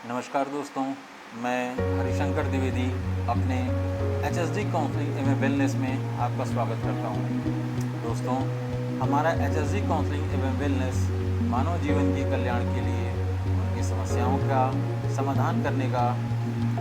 नमस्कार दोस्तों, मैं हरिशंकर द्विवेदी अपने HSD काउंसलिंग एवं वेलनेस में आपका स्वागत करता हूं। दोस्तों, हमारा HSD काउंसलिंग एवं वेलनेस मानव जीवन के कल्याण के लिए उनकी समस्याओं का समाधान करने का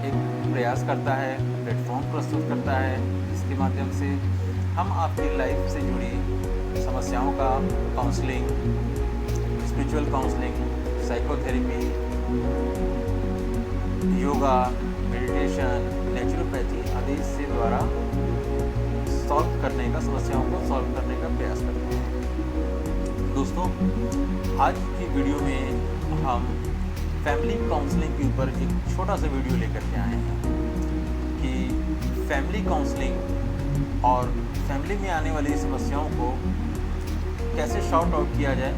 एक प्रयास करता है, प्लेटफॉर्म प्रस्तुत करता है, जिसके माध्यम से हम आपकी लाइफ से जुड़ी समस्याओं का counselling, spiritual counselling, psychotherapy, yoga, meditation, naturopathy आदि से द्वारा सॉल्व करने का, समस्याओं को सॉल्व करने का प्रयास करते हैं। दोस्तों, आज की वीडियो में हम फैमिली काउंसलिंग के ऊपर एक छोटा सा वीडियो लेकर के आए हैं कि फैमिली काउंसलिंग और फैमिली में आने वाली समस्याओं को कैसे सॉर्ट आउट किया जाए,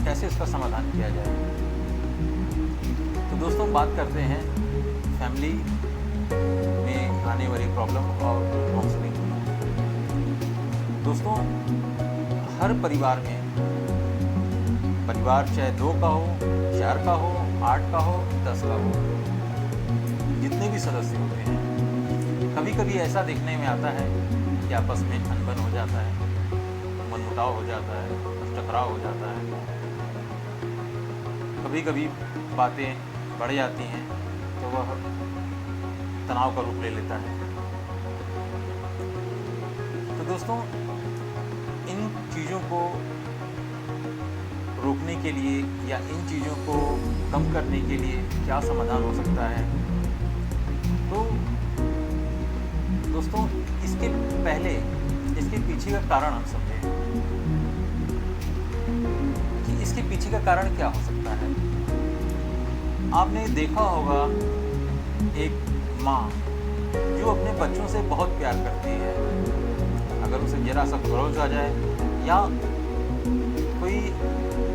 कैसे इसका समाधान किया जाए। तो दोस्तों, बात करते हैं फैमिली में आने वाली प्रॉब्लम और काउंसलिंग। दोस्तों, हर परिवार में, परिवार चाहे 2 का हो, 4 का हो, 8 का हो, 10 का हो, जितने भी सदस्य होते हैं, कभी कभी ऐसा देखने में आता है कि आपस में अनबन हो जाता है, मनमुटाव हो जाता है, टकराव हो जाता है। कभी कभी बातें बढ़ जाती हैं तो वह तनाव का रूप ले लेता है। तो दोस्तों, इन चीज़ों को रोकने के लिए या इन चीज़ों को कम करने के लिए क्या समाधान हो सकता है। तो दोस्तों, इसके पहले इसके पीछे का कारण हम समझें कि इसके पीछे का कारण क्या हो सकता है। आपने देखा होगा एक माँ जो अपने बच्चों से बहुत प्यार करती है। अगर उसे जरा सा खरोच आ जाए या कोई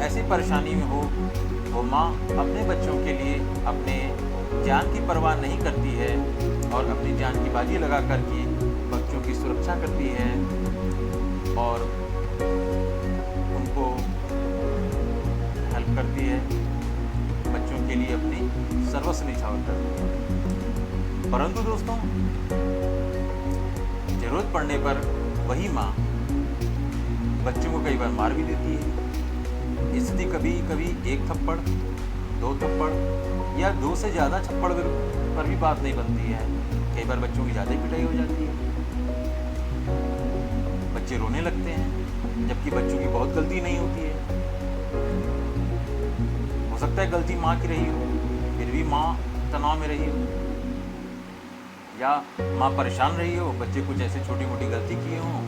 ऐसी परेशानी में हो, वो माँ अपने बच्चों के लिए अपने जान की परवाह नहीं करती है और अपनी जान की बाजी लगा कर के बच्चों की सुरक्षा करती है और उनको हेल्प करती है, बच्चों के लिए अपनी सर्वस्व निछावर करती है। परंतु दोस्तों, जरूरत पड़ने पर वही माँ बच्चों को कई बार मार भी देती है। इसलिए कभी कभी 1 थप्पड़, 2 थप्पड़ या 2 से ज़्यादा थप्पड़ पर भी बात नहीं बनती है। कई बार बच्चों की ज़्यादा पिटाई हो जाती है, बच्चे रोने लगते हैं जबकि बच्चों की बहुत गलती नहीं होती है। हो सकता है गलती माँ की रही हो, फिर भी माँ तनाव में रही हो, या माँ परेशान रही हो, बच्चे कुछ ऐसे छोटी मोटी गलती किए हों,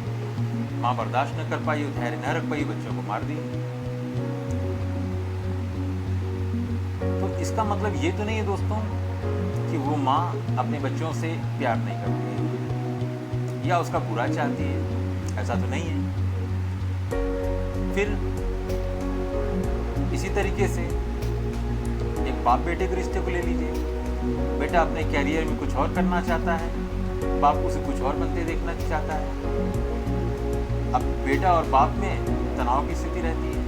माँ बर्दाश्त न कर पाई हो, धैर्य न रख पाई, बच्चों को मार दी। तो इसका मतलब ये तो नहीं है दोस्तों कि वो माँ अपने बच्चों से प्यार नहीं करती है या उसका बुरा चाहती है, ऐसा तो नहीं है। फिर इसी तरीके से एक बाप बेटे के रिश्ते को ले लीजिए। बेटा अपने कैरियर में कुछ और करना चाहता है, बाप उसे कुछ और बनते देखना चाहता है। अब बेटा और बाप में तनाव की स्थिति रहती है।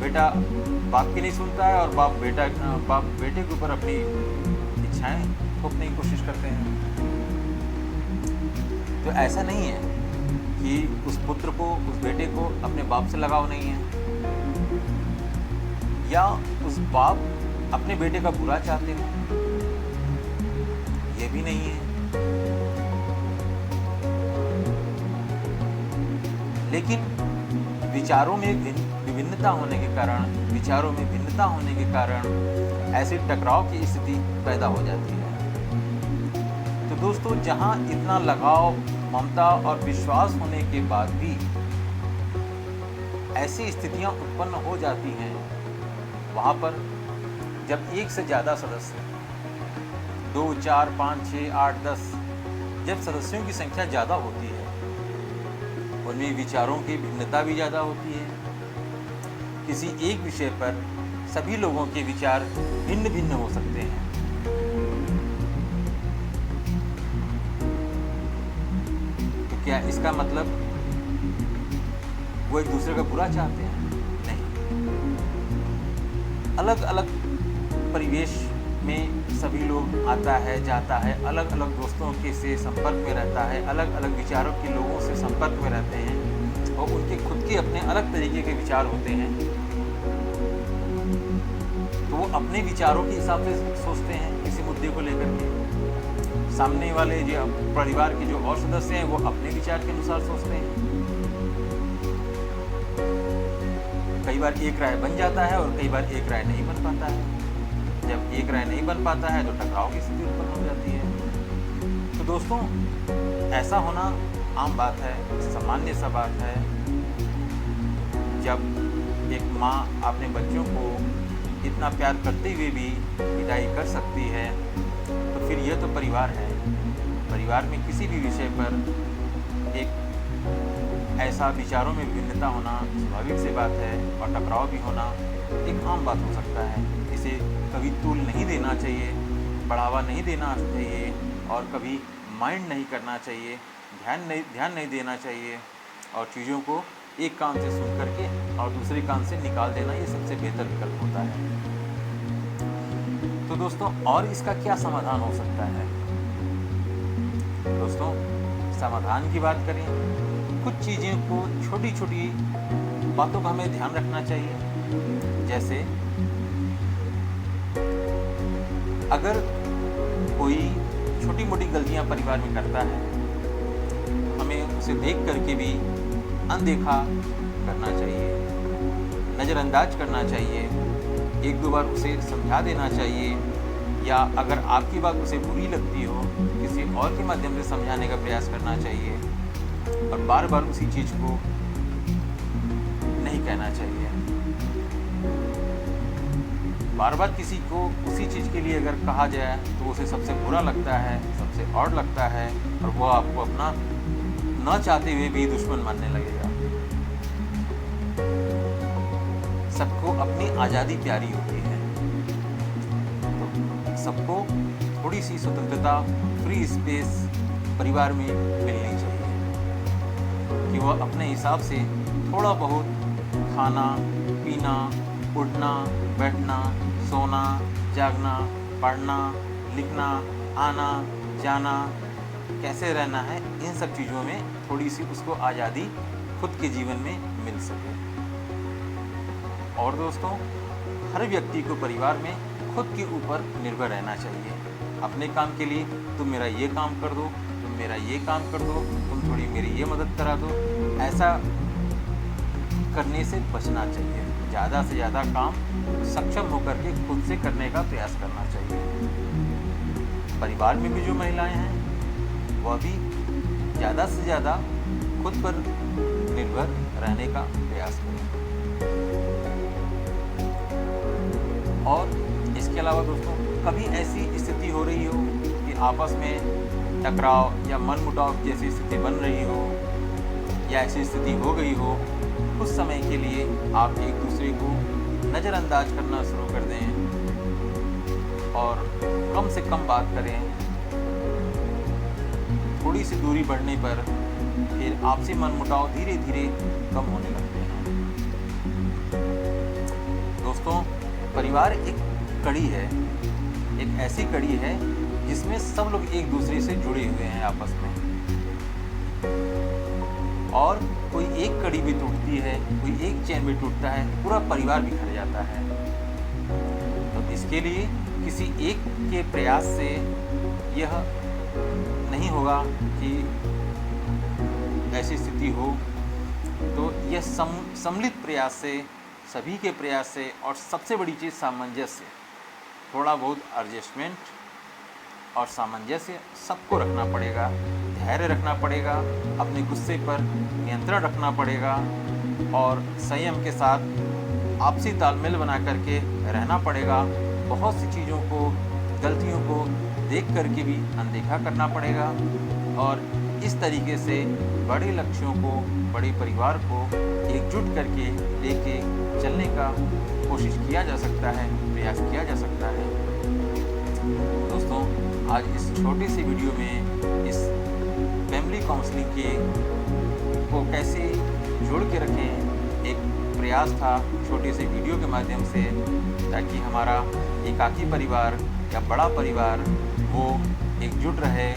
बेटा बाप की नहीं सुनता है और बाप बेटे के ऊपर अपनी इच्छाएं थोपने की कोशिश करते हैं। तो ऐसा नहीं है कि उस पुत्र को, उस बेटे को अपने बाप से लगाव नहीं है, या उस बाप अपने बेटे का बुरा चाहते हो, ये भी नहीं है। लेकिन विचारों में भिन्नता होने के कारण ऐसे टकराव की स्थिति पैदा हो जाती है। तो दोस्तों, जहां इतना लगाव, ममता और विश्वास होने के बाद भी ऐसी स्थितियां उत्पन्न हो जाती हैं, वहां पर जब 1 से ज़्यादा सदस्य, 2, 4, 5, 6, 8, 10, जब सदस्यों की संख्या ज़्यादा होती है, उनमें विचारों की भिन्नता भी ज़्यादा होती है। किसी एक विषय पर सभी लोगों के विचार भिन्न भिन्न हो सकते हैं। तो क्या इसका मतलब वो एक दूसरे का बुरा चाहते हैं? नहीं। अलग अलग परिवेश में सभी लोग आता है जाता है, अलग अलग दोस्तों के से संपर्क में रहता है, अलग अलग विचारों के लोगों से संपर्क में रहते हैं और उनके खुद के अपने अलग तरीके के विचार होते हैं। तो वो अपने विचारों के हिसाब से सोचते हैं किसी मुद्दे को लेकर के। सामने वाले जो परिवार के जो और सदस्य हैं वो अपने विचार के अनुसार सोचते हैं। कई बार एक राय बन जाता है और कई बार एक राय नहीं बन पाता है। जब एक राय नहीं बन पाता है तो टकराव की स्थिति उत्पन्न हो जाती है। तो दोस्तों, ऐसा होना आम बात है, सामान्य सा बात है। जब एक माँ अपने बच्चों को इतना प्यार करते हुए भी विदाई कर सकती है तो फिर यह तो परिवार है। परिवार में किसी भी विषय पर एक ऐसा विचारों में विभिन्नता होना स्वाभाविक सी बात है और टकराव भी होना एक आम बात हो सकता है। इसे कभी तूल नहीं देना चाहिए, बढ़ावा नहीं देना चाहिए और कभी माइंड नहीं करना चाहिए, ध्यान नहीं देना चाहिए और चीज़ों को एक कान से सुन करके और दूसरे कान से निकाल देना ये सबसे बेहतर विकल्प होता है। तो दोस्तों, और इसका क्या समाधान हो सकता है? दोस्तों, समाधान की बात करें, कुछ चीज़ों को, छोटी छोटी बातों का हमें ध्यान रखना चाहिए। जैसे अगर कोई छोटी मोटी गलतियां परिवार में करता है, हमें उसे देख करके भी अनदेखा करना चाहिए, नज़रअंदाज करना चाहिए, एक दो बार उसे समझा देना चाहिए, या अगर आपकी बात उसे बुरी लगती हो किसी और के माध्यम से समझाने का प्रयास करना चाहिए और बार बार उसी चीज़ को नहीं कहना चाहिए। बार बार किसी को उसी चीज़ के लिए अगर कहा जाए तो उसे सबसे बुरा लगता है, सबसे ऑड लगता है और वो आपको अपना न चाहते हुए भी दुश्मन मानने लगेगा। सबको अपनी आज़ादी प्यारी होती है, तो सबको थोड़ी सी स्वतंत्रता, फ्री स्पेस परिवार में मिलनी चाहिए कि वह अपने हिसाब से थोड़ा बहुत खाना, पीना, उठना, बैठना, सोना, जागना, पढ़ना, लिखना, आना, जाना, कैसे रहना है, इन सब चीज़ों में थोड़ी सी उसको आज़ादी खुद के जीवन में मिल सके। और दोस्तों, हर व्यक्ति को परिवार में खुद के ऊपर निर्भर रहना चाहिए। अपने काम के लिए तुम मेरा ये काम कर दो, तुम मेरा ये काम कर दो, तुम थोड़ी मेरी ये मदद करा दो, ऐसा करने से बचना चाहिए। ज़्यादा से ज़्यादा काम सक्षम होकर के खुद से करने का प्रयास करना चाहिए। परिवार में भी जो महिलाएं हैं वह भी ज़्यादा से ज़्यादा खुद पर निर्भर रहने का प्रयास करें। और इसके अलावा दोस्तों, कभी ऐसी स्थिति हो रही हो कि आपस में टकराव या मनमुटाव जैसी स्थिति बन रही हो या ऐसी स्थिति हो गई हो, कुछ समय के लिए आप एक दूसरे को नज़रअंदाज करना शुरू कर दें और कम से कम बात करें। थोड़ी सी दूरी बढ़ने पर फिर आपसी मनमुटाव धीरे धीरे कम होने लगते हैं। दोस्तों, परिवार एक कड़ी है, एक ऐसी कड़ी है जिसमें सब लोग एक दूसरे से जुड़े हुए हैं आपस में, और कोई एक कड़ी भी टूटती है, कोई एक चैन भी टूटता है, पूरा परिवार बिखर जाता है। तो इसके लिए किसी एक के प्रयास से यह नहीं होगा कि ऐसी स्थिति हो, तो यह सम्मिलित प्रयास से, सभी के प्रयास से, और सबसे बड़ी चीज़ सामंजस्य, थोड़ा बहुत एडजस्टमेंट और सामंजस्य सबको रखना पड़ेगा, धैर्य रखना पड़ेगा, अपने गुस्से पर नियंत्रण रखना पड़ेगा और संयम के साथ आपसी तालमेल बना करके रहना पड़ेगा। बहुत सी चीज़ों को, गलतियों को देख करके भी अनदेखा करना पड़ेगा और इस तरीके से बड़े लक्ष्यों को, बड़े परिवार को एकजुट करके लेके चलने का कोशिश किया जा सकता है, प्रयास किया जा सकता है। दोस्तों, आज इस छोटी सी वीडियो में इस फैमिली काउंसलिंग को कैसे जोड़ के रखें, एक प्रयास था छोटी सी वीडियो के माध्यम से, ताकि हमारा एकाकी परिवार या बड़ा परिवार वो एकजुट रहे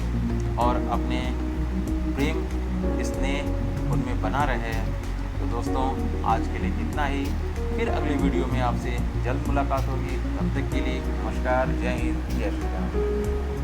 और अपने प्रेम स्नेह उनमें बना रहे। तो दोस्तों, आज के लिए इतना ही। फिर अगली वीडियो में आपसे जल्द मुलाकात होगी। तब तक के लिए नमस्कार, जय हिंद, जय श्री राम।